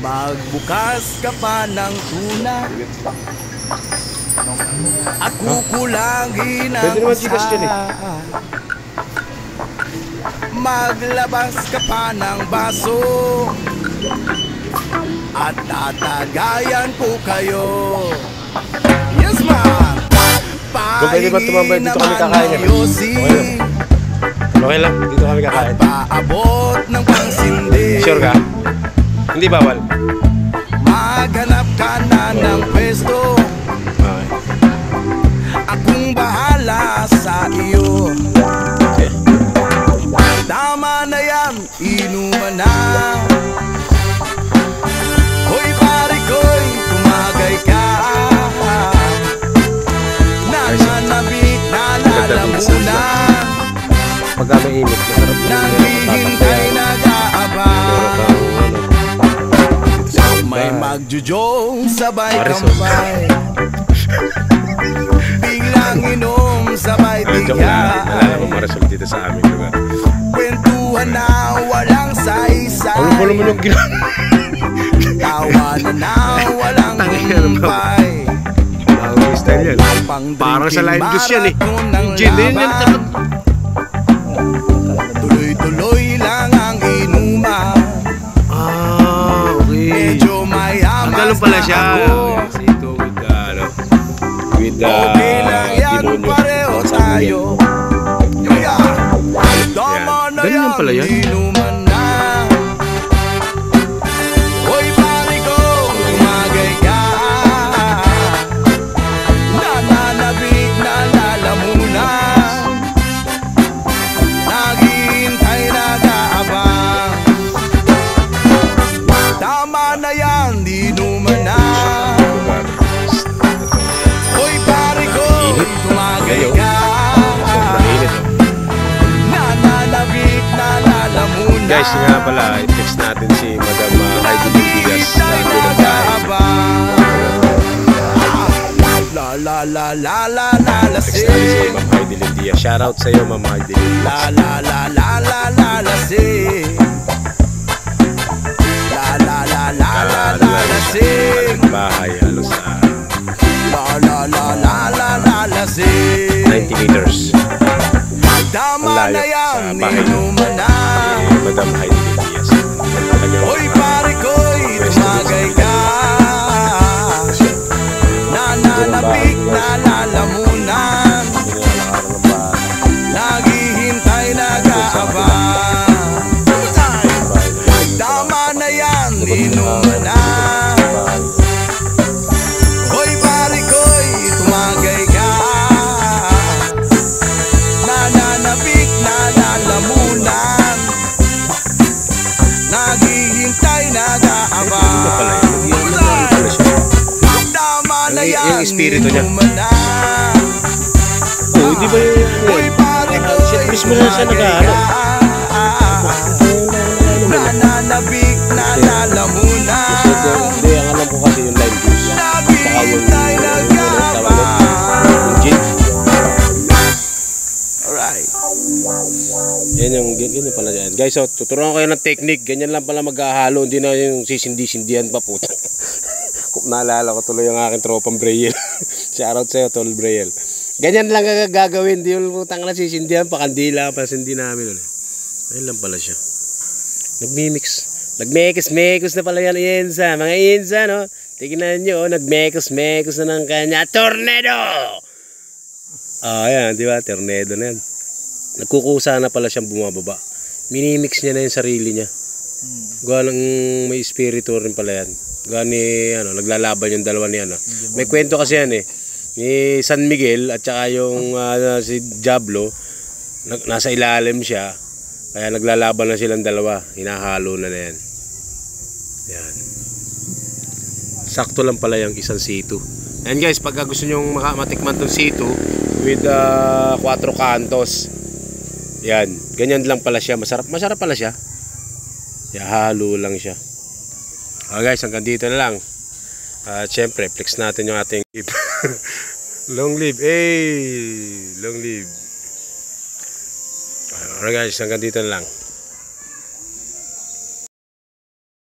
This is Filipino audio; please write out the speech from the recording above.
Magbukas ka pa ng tuna at kukulangin ang usahan. Maglabas ka pa ng baso at tatagayan ko kayo. Yes, ma'am. Pwede ba tumambay? Dito kami kakain. Okay lang, dito kami kakain. Paabot ng pangsindi. Sure ka? Hindi bawal. Maghanap ka na ng pwesto. Okay. Akong bahala sa iyo. Okay. Tama na yan, inuman na. Hoy pare ko'y tumagay ka. Nananabik na lalamunan. Pagka may init, masarap din. Naghihintay nag-aabang. May magjujong sabay kampay. Biglang inom sabay tigay. Wala namang maresol dito sa aming lugar. Kwentuhan na walang saysay. Ano mo naman yung ginawa? Tawanan na walang kumpay. Ang style yan. Parang sa lime juice yan eh. Gin din yan. Tuloy-tuloy lang ang inuman. Okay. Medyo mayamas ganun pala siya. Ito with okay lang yan, pareho tayo. Tama na yan, inuman na. Hoy pare ko, tumagay ka. Nananabik na lalamunan. Naghihintay nag-aabang. Tama na yan, inuman na. Hoy pare ko, tumagay ka. Nananabik na lalamunan. Guys, nga pala, i-text natin si Madam Heidi Diaz sa La la la la la la la text natin si Ma'am Heidi Diaz. Shoutout sa iyo, Ma'am Heidi Diaz. La la la la la la la sing. La la la la la la la sing. Bahay halos sa La la la la la la la sing. 90 meters. Tama na yan, inuman na. Madam Heidi Diaz. Hoy pare ko'y tumagay ka. Nananabik na lalamunan. Naghihintay nag-aabang. Tama na yan, inuman na. Hoy pare ko'y tumagay ka. Nananabik na lalamunan. Naghihintay nag-aabang. Tama na yan, yung espiritu niya. inuman na. Oh, di ba Hoy pare ko'y mismo na siya tumagay ka. Nananabik na lalamunan. Hindi, ang alam ko kasi yung lime juice. Naghihintay nag-aabang. Gin. Alright. Yan yung ganyan pala yan. Guys, so, tuturuan ko kayo ng technique. Ganyan lang pala maghahalo. Hindi na yung sisindi-sindihan pa po. Kung naalala ko tuloy yung aking tropang Braille. Shoutout sa'yo, Tol Braille. Ganyan lang gagawin. Di yung putang na sisindihan pa. Kandila pa sindi namin. Ayun lang pala siya. Nagmimix. Nagmekos-mekos na pala yan, Insa. Mga Insa, no? Tignan nyo, nagmekos-mekos na ng kanya. Tornado! Ayan, di ba? Tornado na yan. Nagkukusa na pala siyang bumababa. Minimix niya na yung sarili niya. Gawa ng may espiritu rin pala yan. Gawa ni, naglalaban yung dalawa ni, May kwento kasi yan eh. Ni San Miguel at saka yung si Diablo, nasa ilalim siya. Kaya naglalaban na silang dalawa. Hinahalo na yan. Yan. Sakto lang pala yung isang situ. Ayan guys, pagka gusto nyo matikman itong situ with 4 kantos. Yan. Ganyan lang pala siya. Masarap pala siya. Halo lang siya. Guys, hanggang dito na lang. Siyempre, flex natin yung ating long live. Long live. Alright guys, hanggang dito na lang.